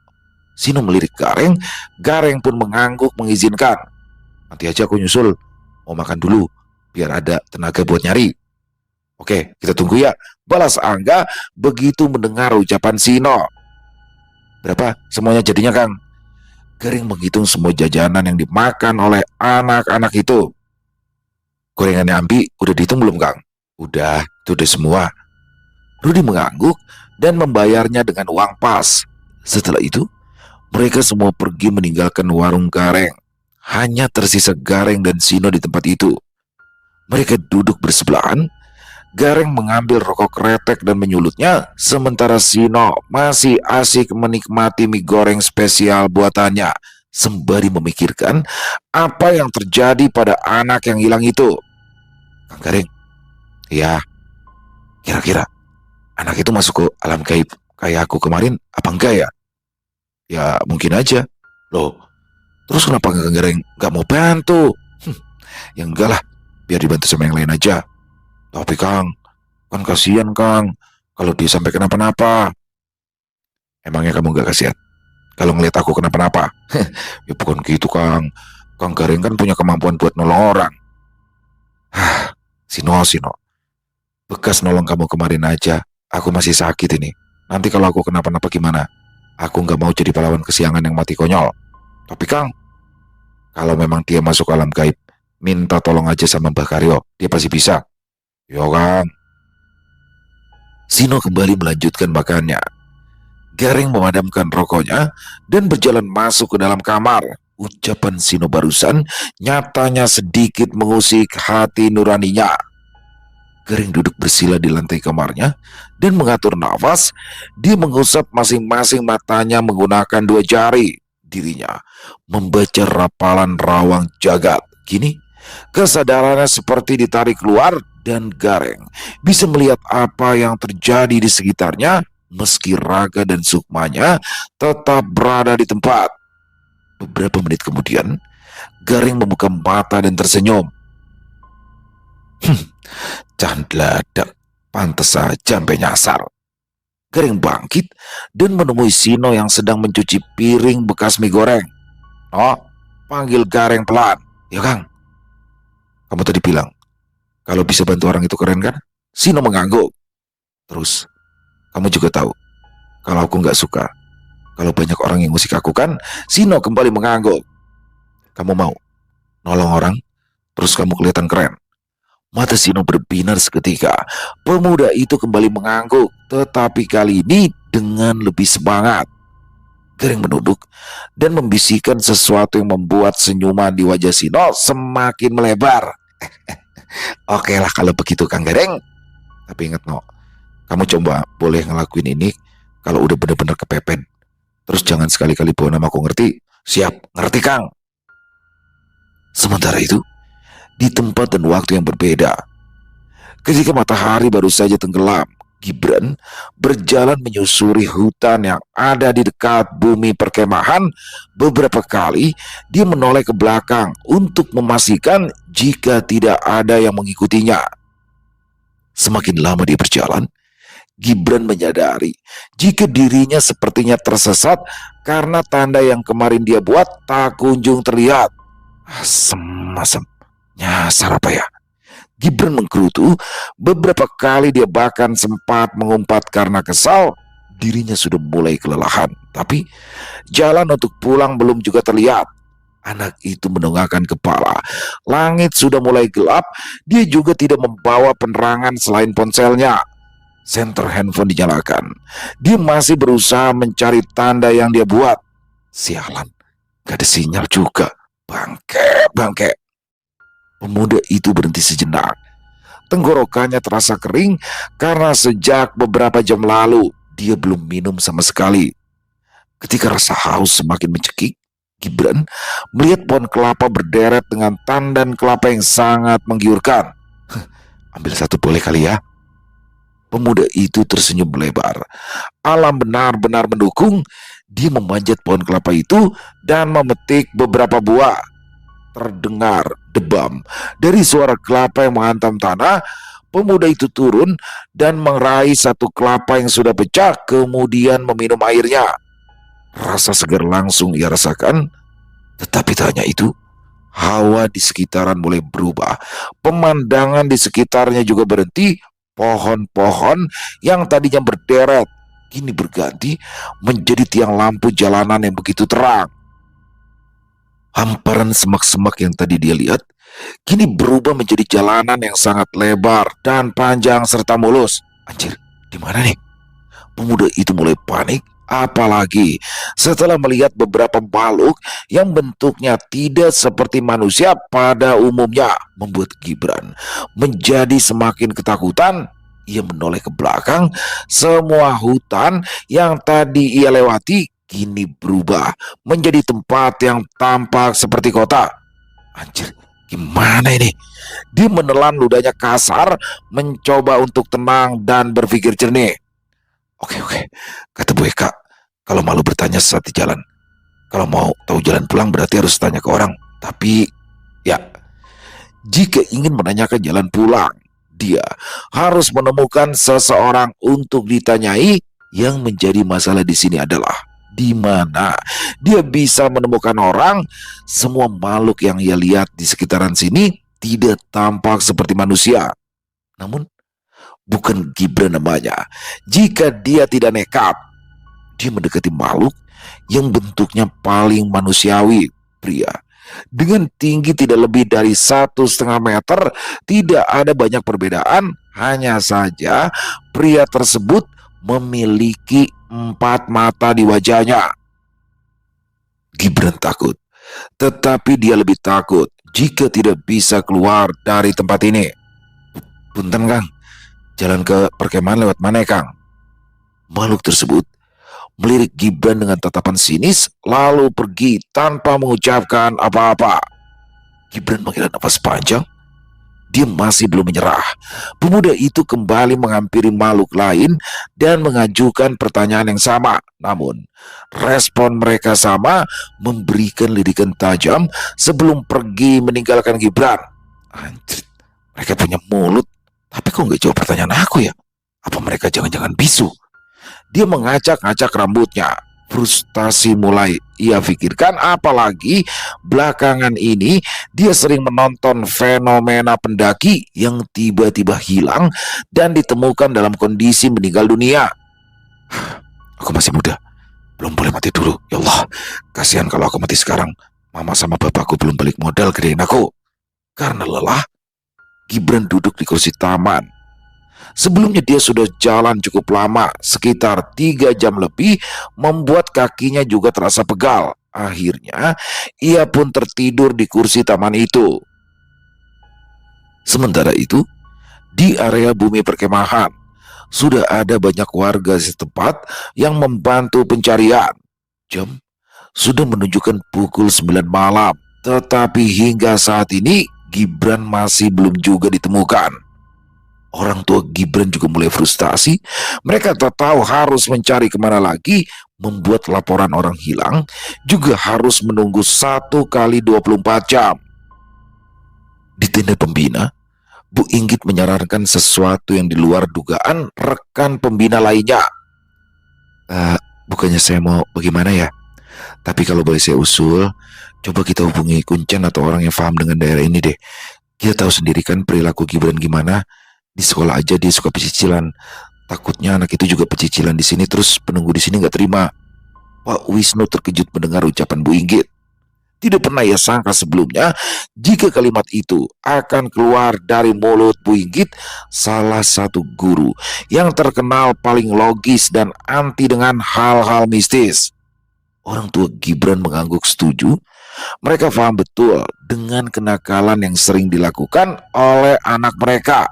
Sino melirik Gareng. Gareng pun mengangguk mengizinkan. Nanti aja aku nyusul. Mau makan dulu, biar ada tenaga buat nyari. Oke, kita tunggu ya, balas Angga begitu mendengar ucapan Sino. Berapa semuanya jadinya, Kang? Gareng menghitung semua jajanan yang dimakan oleh anak-anak itu. Gorengannya Ambi udah dihitung belum, Kang? Udah, itu udah semua. Rudi mengangguk dan membayarnya dengan uang pas. Setelah itu, mereka semua pergi meninggalkan warung Gareng. Hanya tersisa Gareng dan Sino di tempat itu. Mereka duduk bersebelahan. Gareng mengambil rokok kretek dan menyulutnya, sementara Sino masih asik menikmati mie goreng spesial buatannya, sembari memikirkan apa yang terjadi pada anak yang hilang itu. Kang Gareng, ya, kira-kira anak itu masuk ke alam gaib kayak aku kemarin apa enggak ya? Ya mungkin aja. Loh, terus kenapa Kang Gareng gak mau bantu? Ya enggak lah, biar dibantu sama yang lain aja. Tapi Kang, kan kasihan Kang kalau dia sampai kenapa-napa. Emangnya kamu gak kasihan kalau ngeliat aku kenapa-napa? Ya bukan gitu Kang, Kang Gareng kan punya kemampuan buat nolong orang. Sino, bekas nolong kamu kemarin aja, aku masih sakit ini. Nanti kalau aku kenapa-napa gimana? Aku nggak mau jadi pahlawan kesiangan yang mati konyol. Tapi Kang, kalau memang dia masuk alam gaib, minta tolong aja sama Mbah Karyo, dia pasti bisa. Yo Kang. Sino kembali melanjutkan makannya. Gareng memadamkan rokoknya dan berjalan masuk ke dalam kamar. Ucapan Sino barusan nyatanya sedikit mengusik hati nuraninya. Gareng duduk bersila di lantai kamarnya dan mengatur nafas. Dia mengusap masing-masing matanya menggunakan 2 jari. Dirinya membaca rapalan rawang jagat. Kini kesadarannya seperti ditarik keluar dan Gareng bisa melihat apa yang terjadi di sekitarnya meski raga dan sukmanya tetap berada di tempat. Beberapa menit kemudian, Gareng membuka mata dan tersenyum. Candladak, pantes saja sampai nyasar. Gareng bangkit dan menemui Sino yang sedang mencuci piring bekas mie goreng. Oh, panggil Gareng pelan. Ya Kang, kamu tadi bilang kalau bisa bantu orang itu keren kan? Sino mengangguk. Terus, kamu juga tahu kalau aku nggak suka kalau banyak orang yang ngusik aku kan? Sino kembali mengangguk. Kamu mau nolong orang, terus kamu kelihatan keren. Mata Sino berbinar seketika. Pemuda itu kembali mengangguk, tetapi kali ini dengan lebih semangat. Gareng menunduk dan membisikkan sesuatu yang membuat senyuman di wajah Sino semakin melebar. Oke lah kalau begitu Kang Gareng. Tapi ingat no, kamu coba boleh ngelakuin ini kalau udah bener-bener kepepet. Terus jangan sekali-kali bawa nama aku, ngerti? Siap, ngerti Kang. Sementara itu, di tempat dan waktu yang berbeda, ketika matahari baru saja tenggelam, Gibran berjalan menyusuri hutan yang ada di dekat bumi perkemahan. Beberapa kali dia menoleh ke belakang untuk memastikan jika tidak ada yang mengikutinya. Semakin lama dia berjalan, Gibran menyadari jika dirinya sepertinya tersesat karena tanda yang kemarin dia buat tak kunjung terlihat. Asem, nyasar apa ya? Gibran menggerutu. Beberapa kali dia bahkan sempat mengumpat karena kesal. Dirinya sudah mulai kelelahan, tapi jalan untuk pulang belum juga terlihat. Anak itu mendongakkan kepala. Langit sudah mulai gelap. Dia juga tidak membawa penerangan selain ponselnya. Senter handphone dinyalakan. Dia masih berusaha mencari tanda yang dia buat. Sialan, gak ada sinyal juga. Bangke. Pemuda itu berhenti sejenak. Tenggorokannya terasa kering karena sejak beberapa jam lalu dia belum minum sama sekali. Ketika rasa haus semakin mencekik, Gibran melihat pohon kelapa berderet dengan tandan kelapa yang sangat menggiurkan. Ambil satu boleh kali ya? Pemuda itu tersenyum lebar. Alam benar-benar mendukung. Dia memanjat pohon kelapa itu dan memetik beberapa buah. Terdengar debam dari suara kelapa yang menghantam tanah. Pemuda itu turun dan meraih satu kelapa yang sudah pecah, kemudian meminum airnya. Rasa segar langsung ia rasakan. Tetapi tak hanya itu, hawa di sekitaran mulai berubah. Pemandangan di sekitarnya juga berhenti. Pohon-pohon yang tadinya berderet kini berganti menjadi tiang lampu jalanan yang begitu terang. Hamparan semak-semak yang tadi dia lihat kini berubah menjadi jalanan yang sangat lebar dan panjang serta mulus. Anjir, di mana nih? Pemuda itu mulai panik, apalagi setelah melihat beberapa makhluk yang bentuknya tidak seperti manusia pada umumnya, membuat Gibran menjadi semakin ketakutan. Ia menoleh ke belakang. Semua hutan yang tadi ia lewati kini berubah menjadi tempat yang tampak seperti kota. Anjir, gimana ini? Dia menelan ludahnya kasar, mencoba untuk tenang dan berpikir jernih. Oke, kata Bu Eka, kalau malu bertanya saat di jalan. Kalau mau tahu jalan pulang berarti harus tanya ke orang. Tapi, ya, jika ingin menanyakan jalan pulang, dia harus menemukan seseorang untuk ditanyai. Yang menjadi masalah di sini adalah di mana dia bisa menemukan orang. Semua makhluk yang ia lihat di sekitaran sini tidak tampak seperti manusia. Namun bukan Gibran namanya jika dia tidak nekat. Dia mendekati makhluk yang bentuknya paling manusiawi, pria dengan tinggi tidak lebih dari 1,5 meter. Tidak ada banyak perbedaan, hanya saja pria tersebut memiliki 4 mata di wajahnya. Gibran takut, tetapi dia lebih takut jika tidak bisa keluar dari tempat ini. Punten Kang, jalan ke perkemahan lewat mana ya Kang? Makhluk tersebut melirik Gibran dengan tatapan sinis, lalu pergi tanpa mengucapkan apa-apa. Gibran menghela nafas panjang. Dia masih belum menyerah. Pemuda itu kembali menghampiri makhluk lain dan mengajukan pertanyaan yang sama. Namun, respon mereka sama, memberikan lirikan tajam sebelum pergi meninggalkan Gibran. Anjir, mereka punya mulut, tapi kok nggak jawab pertanyaan aku ya? Apa mereka jangan-jangan bisu? Dia mengacak-acak rambutnya. Frustasi mulai ia pikirkan, apalagi belakangan ini dia sering menonton fenomena pendaki yang tiba-tiba hilang dan ditemukan dalam kondisi meninggal dunia. Aku masih muda, belum boleh mati dulu. Ya Allah, kasihan kalau aku mati sekarang. Mama sama bapakku belum balik modal gedein aku. Karena lelah, Gibran duduk di kursi taman. Sebelumnya dia sudah jalan cukup lama, sekitar 3 jam lebih, membuat kakinya juga terasa pegal. Akhirnya, ia pun tertidur di kursi taman itu. Sementara itu, di area bumi perkemahan, sudah ada banyak warga setempat yang membantu pencarian. Jam sudah menunjukkan pukul 9 malam, tetapi hingga saat ini Gibran masih belum juga ditemukan. Orang tua Gibran juga mulai frustasi. Mereka tak tahu harus mencari kemana lagi. Membuat laporan orang hilang juga harus menunggu 1 kali 24 jam. Di tenda pembina, Bu Inggit menyarankan sesuatu yang di luar dugaan rekan pembina lainnya. Bukannya saya mau bagaimana ya, tapi kalau boleh saya usul, coba kita hubungi Kuncen atau orang yang paham dengan daerah ini deh. Kita tahu sendiri kan perilaku Gibran gimana. Di sekolah aja dia suka pecicilan. Takutnya anak itu juga pecicilan di sini, terus penunggu di sini nggak terima. Pak Wisnu terkejut mendengar ucapan Bu Inggit. Tidak pernah ia sangka sebelumnya jika kalimat itu akan keluar dari mulut Bu Inggit, salah satu guru yang terkenal paling logis dan anti dengan hal-hal mistis. Orang tua Gibran mengangguk setuju. Mereka paham betul dengan kenakalan yang sering dilakukan oleh anak mereka.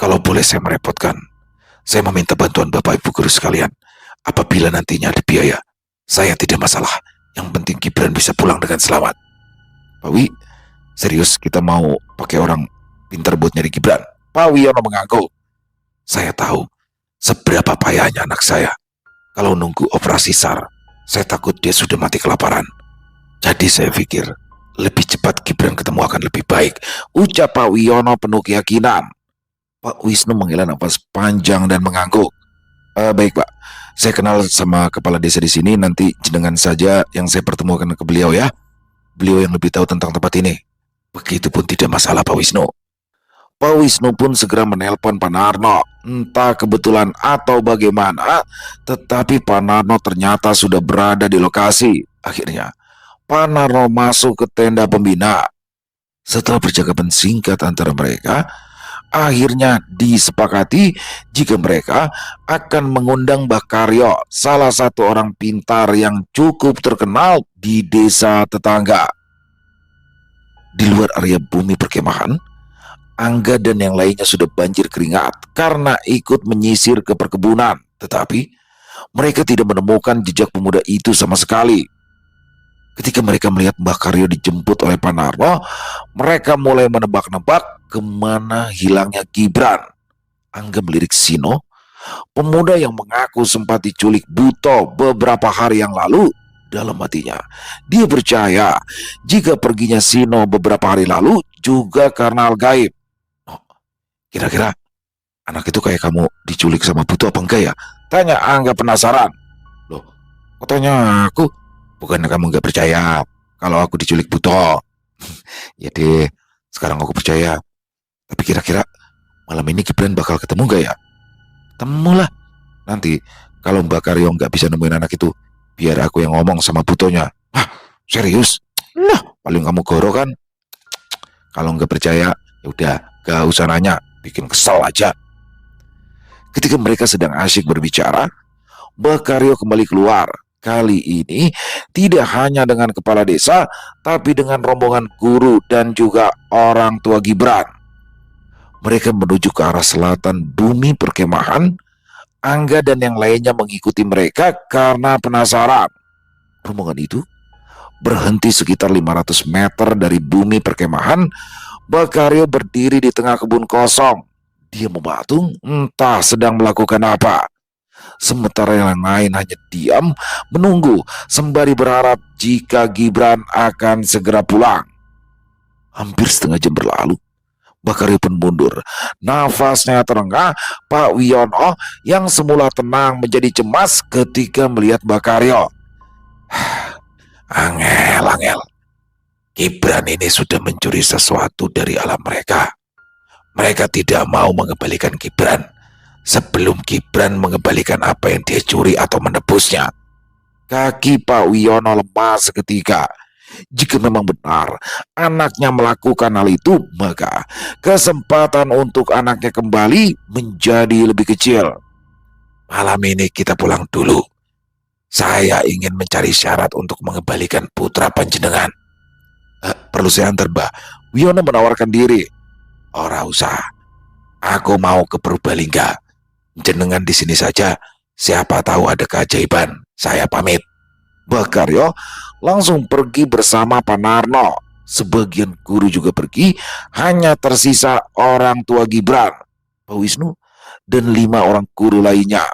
Kalau boleh saya merepotkan, saya meminta bantuan Bapak Ibu guru sekalian. Apabila nantinya ada biaya, saya tidak masalah. Yang penting Gibran bisa pulang dengan selamat. Pak Wi, serius kita mau pakai orang pintar buat nyari Gibran? Pak Wiono mengangguk. Saya tahu seberapa payahnya anak saya. Kalau nunggu operasi SAR, saya takut dia sudah mati kelaparan. Jadi saya pikir lebih cepat Gibran ketemu akan lebih baik, ucap Pak Wiono penuh keyakinan. Pak Wisnu menghela nafas panjang dan mengangguk. Baik Pak, saya kenal sama kepala desa di sini. Nanti jenengan saja yang saya pertemukan ke beliau ya. Beliau yang lebih tahu tentang tempat ini. Begitupun tidak masalah Pak Wisnu. Pak Wisnu pun segera menelpon Pak Narno. Entah kebetulan atau bagaimana, tetapi Pak Narno ternyata sudah berada di lokasi. Akhirnya Pak Narno masuk ke tenda pembina. Setelah percakapan singkat antara mereka, akhirnya disepakati jika mereka akan mengundang Mbah Karyo, salah satu orang pintar yang cukup terkenal di desa tetangga. Di luar area bumi perkemahan, Angga dan yang lainnya sudah banjir keringat karena ikut menyisir ke perkebunan. Tetapi mereka tidak menemukan jejak pemuda itu sama sekali. Ketika mereka melihat Mbah Karyo dijemput oleh Pak Narno, mereka mulai menebak-nebak kemana hilangnya Gibran. Angga melirik Sino, pemuda yang mengaku sempat diculik Buto beberapa hari yang lalu. Dalam hatinya, dia percaya jika perginya Sino beberapa hari lalu juga karena hal gaib. Kira-kira anak itu kayak kamu diculik sama Buto apa enggak ya? Tanya Angga penasaran. Loh, Katanya aku, bukannya kamu nggak percaya kalau aku diculik Buto. Ya deh, sekarang aku percaya. Tapi kira-kira malam ini Gibran bakal ketemu gak ya? Temulah. Nanti kalau Mbak Karyo nggak bisa nemuin anak itu, biar aku yang ngomong sama Butonya. Hah, serius? Nah, paling kamu goro kan? Kalau nggak percaya, ya udah, gak usah nanya, bikin kesel aja. Ketika mereka sedang asyik berbicara, Mbak Karyo kembali keluar. Kali ini tidak hanya dengan kepala desa, tapi dengan rombongan guru dan juga orang tua Gibran. Mereka menuju ke arah selatan bumi perkemahan. Angga dan yang lainnya mengikuti mereka karena penasaran. Rombongan itu berhenti sekitar 500 meter dari bumi perkemahan. Bakario berdiri di tengah kebun kosong. Dia mematung, entah sedang melakukan apa. Sementara yang lain hanya diam, menunggu, sembari berharap jika Gibran akan segera pulang. Hampir setengah jam berlalu. Bakario pun mundur. Nafasnya terengah. Pak Wiono yang semula tenang menjadi cemas ketika melihat Bakario. Angel. Gibran ini sudah mencuri sesuatu dari alam mereka. Mereka tidak mau mengembalikan Gibran sebelum Gibran mengembalikan apa yang dia curi atau menebusnya. Kaki Pak Wiono lemas seketika. Jika memang benar anaknya melakukan hal itu, maka kesempatan untuk anaknya kembali menjadi lebih kecil. Malam ini kita pulang dulu. Saya ingin mencari syarat untuk mengembalikan putra panjenengan. Perlu saya antar, Mbah? Wiono menawarkan diri. Ora usah. Aku mau ke Purbalingga. Jenengan di sini saja. Siapa tahu ada keajaiban. Saya pamit. Bakario langsung pergi bersama Pak Narno. Sebagian guru juga pergi. Hanya tersisa orang tua Gibran, Pak Wisnu, dan 5 orang guru lainnya.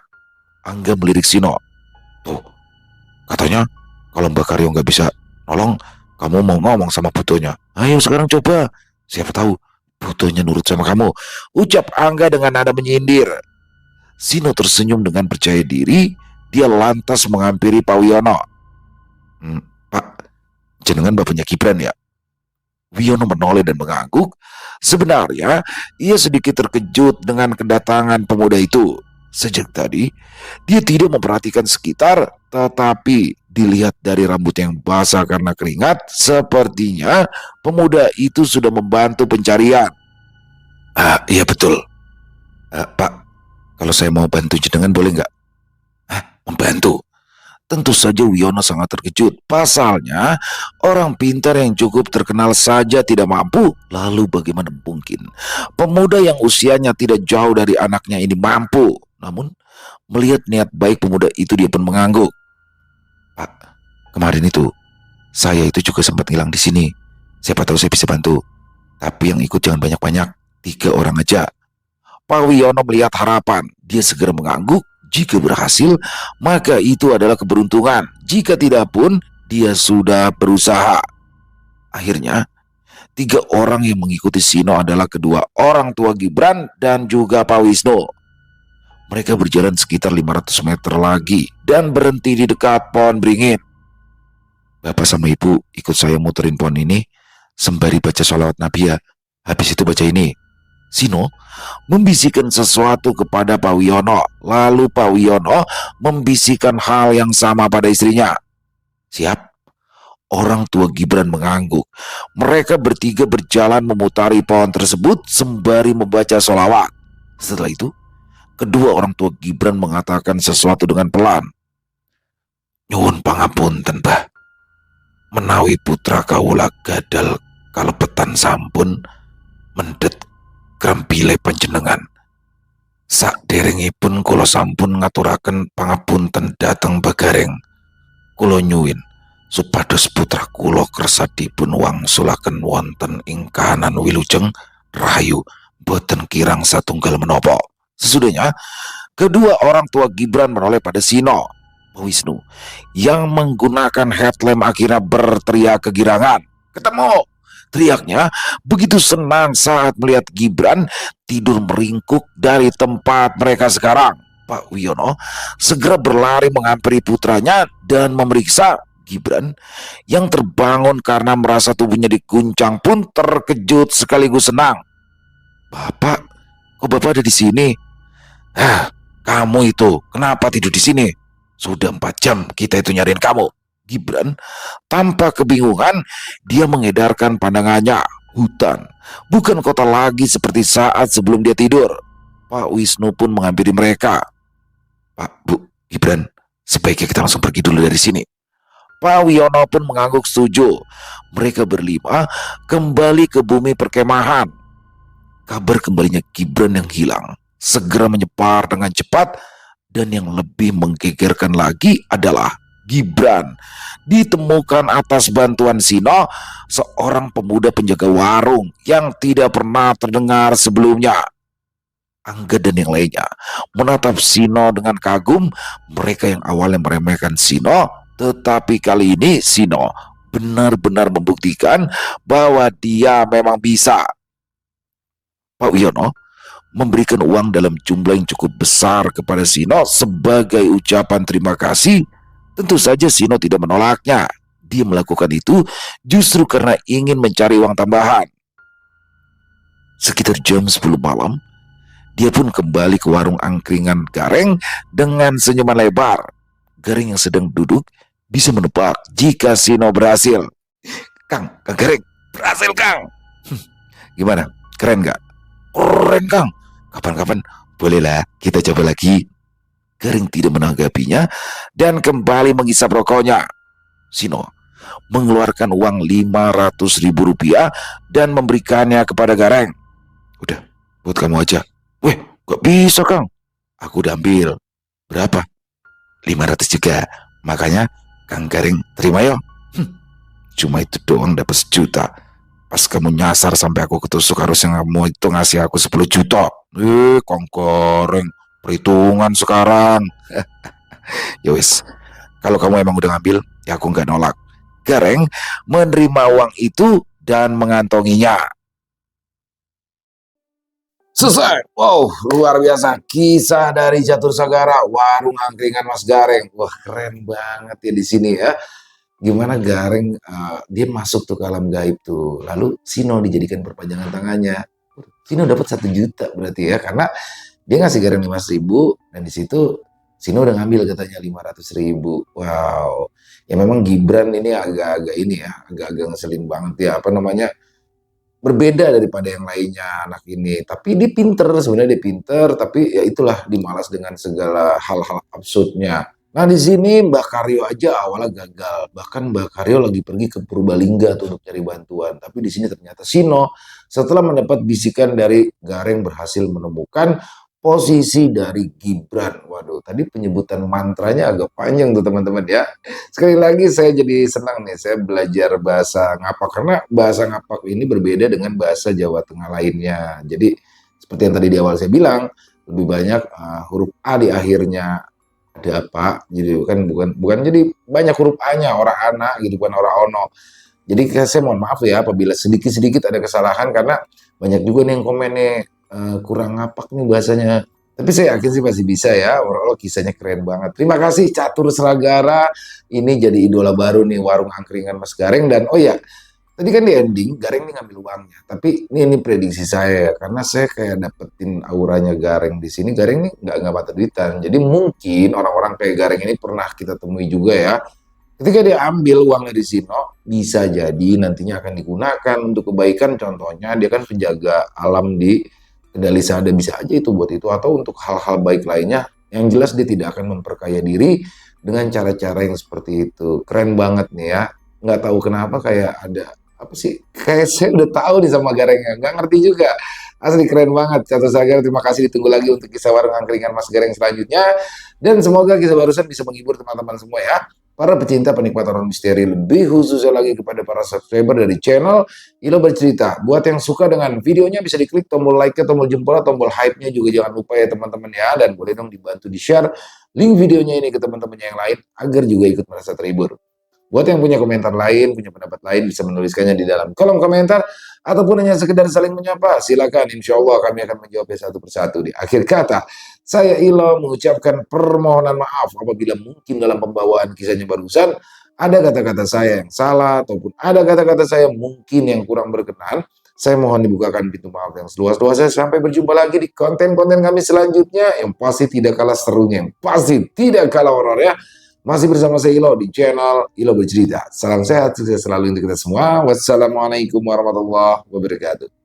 Angga melirik Sino. Tuh, katanya kalau Mbak Karyo nggak bisa nolong, kamu mau ngomong sama Butonya. Ayo sekarang coba. Siapa tahu Butonya nurut sama kamu, ucap Angga dengan nada menyindir. Sino tersenyum dengan percaya diri. Dia lantas menghampiri Pak Wiono. Pak, jenengan bapaknya Gibran ya? Wiono menoleh dan mengangguk. Sebenarnya ia sedikit terkejut dengan kedatangan pemuda itu. Sejak tadi dia tidak memperhatikan sekitar, tetapi dilihat dari rambut yang basah karena keringat, sepertinya pemuda itu sudah membantu pencarian. Iya betul. Pak, kalau saya mau bantu jenengan boleh nggak? Membantu? Tentu saja Wiono sangat terkejut. Pasalnya, orang pintar yang cukup terkenal saja tidak mampu. Lalu bagaimana mungkin pemuda yang usianya tidak jauh dari anaknya ini mampu? Namun, melihat niat baik pemuda itu, dia pun mengangguk. Pak, kemarin itu, saya itu juga sempat hilang di sini. Siapa tahu saya bisa bantu. Tapi yang ikut jangan banyak-banyak, 3 orang aja. Pak Wiono melihat harapan. Dia segera mengangguk. Jika berhasil, maka itu adalah keberuntungan. Jika tidak pun, dia sudah berusaha. Akhirnya, 3 orang yang mengikuti Sino adalah kedua orang tua Gibran dan juga Pak Wisnu. Mereka berjalan sekitar 500 meter lagi dan berhenti di dekat pohon beringin. Bapak sama Ibu ikut saya muterin pohon ini sembari baca sholawat Nabi ya. Habis itu baca ini. Sino membisikkan sesuatu kepada Pak Wiono. Lalu Pak Wiono membisikkan hal yang sama pada istrinya. Siap? Orang tua Gibran mengangguk. Mereka bertiga berjalan memutari pohon tersebut sembari membaca sholawat. Setelah itu, kedua orang tua Gibran mengatakan sesuatu dengan pelan. Nyuwun pangapunten, Bah. Menawi putra kawula gadal kalebetan sampun mendet grempile panjenengan. Saderengipun kula sampun ngaturaken pangapunten dhateng Bagareng. Kula nyuwun supados putra kula kersa dipun wangsulaken wonten ing kahanan wilujeng rahayu boten kirang satunggal menapa. Sesudahnya, kedua orang tua Gibran menoleh pada Sino, Wisnu, yang menggunakan headlamp akhirnya berteriak kegirangan. Ketemu! Teriaknya begitu senang saat melihat Gibran tidur meringkuk dari tempat mereka sekarang. Pak Wiono segera berlari menghampiri putranya dan memeriksa. Gibran yang terbangun karena merasa tubuhnya diguncang pun terkejut sekaligus senang. "Bapak, kok Bapak ada di sini?" "Ah, kamu itu kenapa tidur di sini? Sudah 4 jam kita itu nyariin kamu." Gibran tanpa kebingungan, dia mengedarkan pandangannya. Hutan, bukan kota lagi seperti saat sebelum dia tidur. Pak Wisnu pun menghampiri mereka. "Pak, Bu, Gibran, sebaiknya kita langsung pergi dulu dari sini." Pak Wiono pun mengangguk setuju. Mereka berlima kembali ke bumi perkemahan. Kabar kembalinya Gibran yang hilang segera menyebar dengan cepat, dan yang lebih menggegerkan lagi adalah Gibran ditemukan atas bantuan Sino, seorang pemuda penjaga warung yang tidak pernah terdengar sebelumnya. Angga dan yang lainnya menatap Sino dengan kagum. Mereka yang awalnya meremehkan Sino, tetapi kali ini Sino benar-benar membuktikan bahwa dia memang bisa. Pak Wiono memberikan uang dalam jumlah yang cukup besar kepada Sino sebagai ucapan terima kasih. Tentu saja Sino tidak menolaknya. Dia melakukan itu justru karena ingin mencari uang tambahan. Sekitar jam 10 malam, dia pun kembali ke warung angkringan Gareng dengan senyuman lebar. Gareng yang sedang duduk bisa menebak jika Sino berhasil. Kang Gareng, berhasil Kang." "Gimana? Keren gak?" "Keren Kang, kapan-kapan bolehlah kita coba lagi." Gareng tidak menanggapinya dan kembali menghisap rokoknya. Sino mengeluarkan uang 500.000 rupiah dan memberikannya kepada Gareng. "Udah, buat kamu aja." "Weh, gak bisa Kang, aku udah ambil." "Berapa?" 500 juga. "Makanya Kang Gareng terima yo." Cuma itu doang dapat 1 juta. Pas kamu nyasar sampai aku ketusuk, harusnya kamu itu ngasih aku 10 juta. Kong Gareng, perhitungan sekarang. Ya wis, kalau kamu emang udah ngambil, ya aku nggak nolak. Gareng menerima uang itu dan mengantonginya. Selesai. Wow, luar biasa. Kisah dari Catur Sagara, warung angkringan Mas Gareng. Wah, keren banget ya di sini ya. Gimana Gareng, dia masuk tuh ke alam gaib tuh. Lalu Sino dijadikan perpanjangan tangannya. Sino dapat 1 juta berarti ya, karena dia ngasih Gareng 500.000 dan di situ Sino udah ngambil katanya 500.000. Wow. Ya memang Gibran ini agak-agak ini ya, agak-agak ngeselin banget ya. Apa namanya? Berbeda daripada yang lainnya anak ini. Tapi dia pinter, sebenarnya dia pinter, tapi ya itulah dimalas dengan segala hal-hal absurdnya. Nah di sini Mbak Karyo aja awalnya gagal. Bahkan Mbak Karyo lagi pergi ke Purbalingga tuh untuk cari bantuan. Tapi di sini ternyata Sino setelah mendapat bisikan dari Gareng berhasil menemukan posisi dari Gibran. Waduh, tadi penyebutan mantranya agak panjang tuh teman-teman ya. Sekali lagi saya jadi senang nih, saya belajar bahasa Ngapak karena bahasa Ngapak ini berbeda dengan bahasa Jawa Tengah lainnya. Jadi seperti yang tadi di awal saya bilang, lebih banyak huruf A di akhirnya. Ada apa? Jadi bukan jadi banyak huruf A-nya, orang anak gitu, bukan orang ono. Jadi saya mohon maaf ya apabila sedikit-sedikit ada kesalahan karena banyak juga nih yang komen nih kurang ngapak nih bahasanya. Tapi saya yakin sih masih bisa ya. Overall kisahnya keren banget. Terima kasih Catur Seragara. Ini jadi idola baru nih warung angkringan Mas Gareng. Dan oh ya, tadi kan di ending Gareng nih ngambil uangnya. Tapi ini prediksi saya ya, karena saya kayak dapetin auranya Gareng di sini. Gareng nih nggak patah duitan. Jadi mungkin orang-orang kayak Gareng ini pernah kita temui juga ya. Ketika dia ambil uangnya di Sino, bisa jadi nantinya akan digunakan untuk kebaikan. Contohnya dia kan penjaga alam di Kendali Sada, bisa aja itu buat itu, atau untuk hal-hal baik lainnya. Yang jelas dia tidak akan memperkaya diri dengan cara-cara yang seperti itu. Keren banget nih ya. Nggak tahu kenapa kayak ada apa sih? Kayak saya udah tahu nih sama Garengnya. Nggak ngerti juga. Asli keren banget. Catur Sagar, terima kasih, ditunggu lagi untuk kisah warung angkringan Mas Gareng selanjutnya. Dan semoga kisah barusan bisa menghibur teman-teman semua ya. Para pecinta penikmat horor misteri, lebih khususnya lagi kepada para subscriber dari channel Ilo Bercerita. Buat yang suka dengan videonya bisa diklik tombol like-nya, tombol jempol, tombol hype-nya juga jangan lupa ya teman-teman ya. Dan boleh dong dibantu di-share link videonya ini ke teman-teman yang lain agar juga ikut merasa terhibur. Buat yang punya komentar lain, punya pendapat lain, bisa menuliskannya di dalam kolom komentar ataupun hanya sekedar saling menyapa. Silakan, insya Allah kami akan menjawabnya satu persatu di akhir kata. Saya Ilo mengucapkan permohonan maaf apabila mungkin dalam pembawaan kisahnya barusan ada kata-kata saya yang salah ataupun ada kata-kata saya mungkin yang kurang berkenan. Saya mohon dibukakan pintu maaf yang seluas-luasnya. Sampai berjumpa lagi di konten-konten kami selanjutnya yang pasti tidak kalah serunya, yang pasti tidak kalah horor ya. Masih bersama saya Ilo di channel Ilo Bercerita. Salam sehat, sukses selalu untuk kita semua. Wassalamualaikum warahmatullahi wabarakatuh.